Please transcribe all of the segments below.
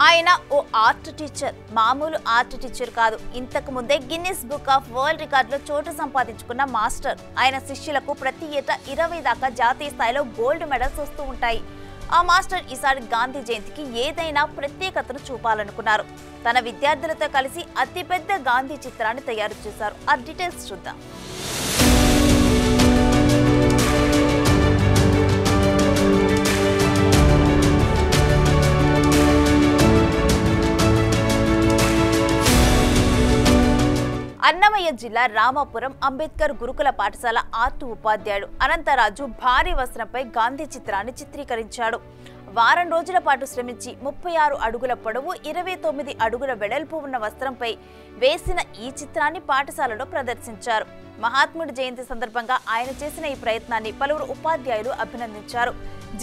ఆయన ఓ art teacher, మామూలు art teacher కాదు. ఇంతకు ముందే గిన్నిస్ బుక్ ఆఫ్ వరల్డ్ రికార్డులో చోటు సంపాదించుకున్న మాస్టర్. ఆయన శిష్యులకు ప్రతి ఏటా 20 దాకా జాతీయ స్థాయిలో గోల్డ్ మెడల్స్ వస్తూ ఉంటాయి. ఆ మాస్టర్ ఈసారి గాంధీ జయంతికి ఏదైనా ప్రత్యేకతను చూపాలనుకున్నారు. తన విద్యార్థులతో కలిసి అతిపెద్ద గాంధీ చిత్రాన్ని తయారు చేశారు. ఆ డీటెయిల్స్ చూద్దాం. అన్నమయ్య జిల్లా రామాపురం అంబేద్కర్ గురుకుల పాఠశాల ఆర్ట్ ఉపాధ్యాయుడు అనంతరాజు భారీ వస్త్రంపై గాంధీ చిత్రాన్ని చిత్రీకరించాడు. వారం రోజుల పాటు శ్రమించి 36 అడుగుల పొడవు, 29 అడుగుల వెడల్పు ఉన్న వస్త్రంపై వేసిన ఈ చిత్రాన్ని పాఠశాలలో ప్రదర్శించారు. మహాత్ముడి జయంతి సందర్భంగా ఆయన చేసిన ఈ ప్రయత్నాన్ని పలువురు ఉపాధ్యాయులు అభినందించారు.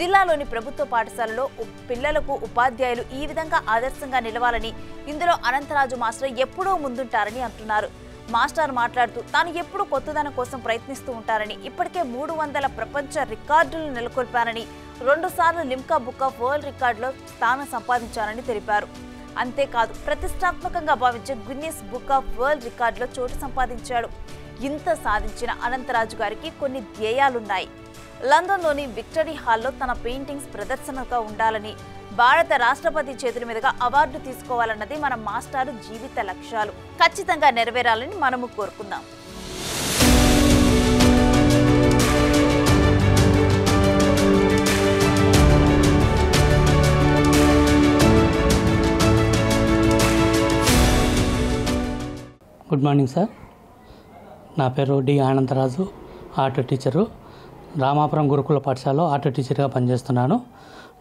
జిల్లాలోని ప్రభుత్వ పాఠశాలలో పిల్లలకు ఉపాధ్యాయులు ఈ విధంగా ఆదర్శంగా నిలవాలని, ఇందులో అనంతరాజు మాస్టర్ ఎప్పుడూ ముందుంటారని అంటున్నారు. మాస్టర్ మాట్లాడుతూ తాను ఎప్పుడూ కొత్తదనం కోసం ప్రయత్నిస్తూ ఉంటారని, ఇప్పటికే 300 ప్రపంచ రికార్డులు నెలకొల్పారని, 2 సార్లు లిమ్కా బుక్ ఆఫ్ వరల్డ్ రికార్డులో స్థానం సంపాదించారని తెలిపారు. అంతేకాదు, ప్రతిష్టాత్మకంగా భావించే గిన్నిస్ బుక్ ఆఫ్ వరల్డ్ రికార్డులో చోటు సంపాదించాడు. ఇంత సాధించిన అనంతరాజు గారికి కొన్ని ధ్యేయాలున్నాయి. లండన్లోని విక్టరీ హాల్లో తన పెయింటింగ్స్ ప్రదర్శనగా ఉండాలని, భారత రాష్ట్రపతి చేతుల మీదుగా అవార్డు తీసుకోవాలన్నది మన మాస్టారు జీవిత లక్ష్యాలు. ఖచ్చితంగా నెరవేరాలని మనము కోరుకుందాం. Good morning sir. నా పేరు D Anandaraju, art teacher. Ramapuram గురుకుల పాఠశాలలో ఆర్ట్ టీచర్గా పనిచేస్తున్నాను.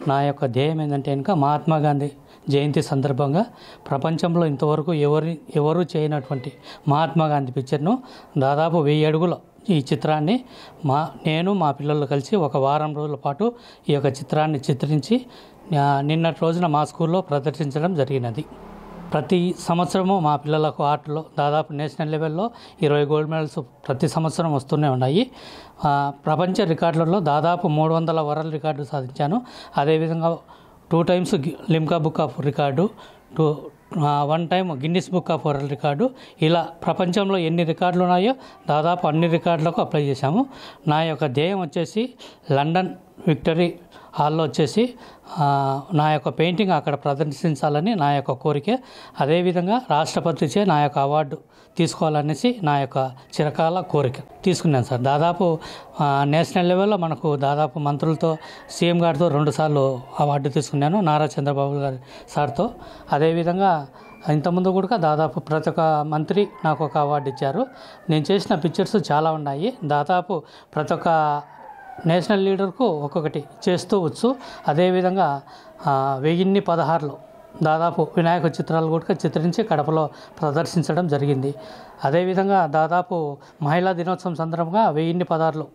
నా యొక్క ధ్యేయం ఏంటంటే కనుక మహాత్మా గాంధీ జయంతి సందర్భంగా ప్రపంచంలో ఇంతవరకు ఎవరు చేయనటువంటి మహాత్మా గాంధీ పిక్చర్ను దాదాపు 1000 అడుగుల ఈ చిత్రాన్ని నేను మా పిల్లలు కలిసి ఒక వారం రోజుల పాటు ఈ యొక్క చిత్రాన్ని చిత్రించి నిన్నటి రోజున మా స్కూల్లో ప్రదర్శించడం జరిగినది. ప్రతి సంవత్సరము మా పిల్లలకు ఆర్ట్లో దాదాపు నేషనల్ లెవెల్లో 20 గోల్డ్ మెడల్స్ ప్రతి సంవత్సరం వస్తూనే ఉన్నాయి. ప్రపంచ రికార్డులలో దాదాపు 300 వరల్డ్ రికార్డు సాధించాను. అదేవిధంగా 2 times Limca book of record, 1 time Guinness book of world record. ఇలా ప్రపంచంలో ఎన్ని రికార్డులు ఉన్నాయో దాదాపు అన్ని రికార్డులకు అప్లై చేశాము. నా యొక్క ధ్యేయం వచ్చేసి లండన్ విక్టరీ హాల్లో వచ్చేసి నా యొక్క పెయింటింగ్ అక్కడ ప్రదర్శించాలని నా యొక్క కోరిక. అదేవిధంగా రాష్ట్రపతిచే నా యొక్క అవార్డు తీసుకోవాలనేసి నా యొక్క చిరకాల కోరిక తీసుకున్నాను సార్. దాదాపు నేషనల్ లెవెల్లో మనకు దాదాపు మంత్రులతో, సీఎం గారితో 2 సార్లు అవార్డు తీసుకున్నాను, నారా చంద్రబాబు గారి సార్తో. అదేవిధంగా ఇంతకుముందు కూడా దాదాపు ప్రతి ఒక్క మంత్రి నాకు ఒక అవార్డు ఇచ్చారు. నేను చేసిన పిక్చర్స్ చాలా ఉన్నాయి. దాదాపు ప్రతి ఒక్క నేషనల్ లీడర్కు ఒక్కొక్కటి చేస్తూ వచ్చు. అదేవిధంగా 1016లో దాదాపు వినాయక చిత్రాలు కూడా చిత్రించి కడపలో ప్రదర్శించడం జరిగింది. అదేవిధంగా దాదాపు మహిళా దినోత్సవం సందర్భంగా 1016లో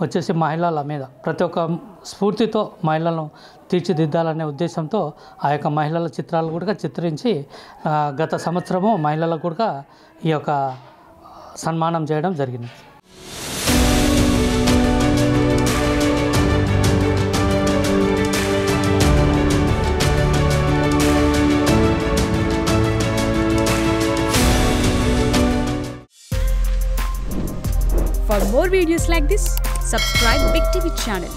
వచ్చేసి మహిళల మీద ప్రతి ఒక్క స్ఫూర్తితో మహిళలను తీర్చిదిద్దాలనే ఉద్దేశంతో ఆ యొక్క మహిళల చిత్రాలు కూడా చిత్రించి గత సంవత్సరము మహిళలకు కూడా ఈ యొక్క సన్మానం చేయడం జరిగింది. For more videos like this, subscribe Big TV channel.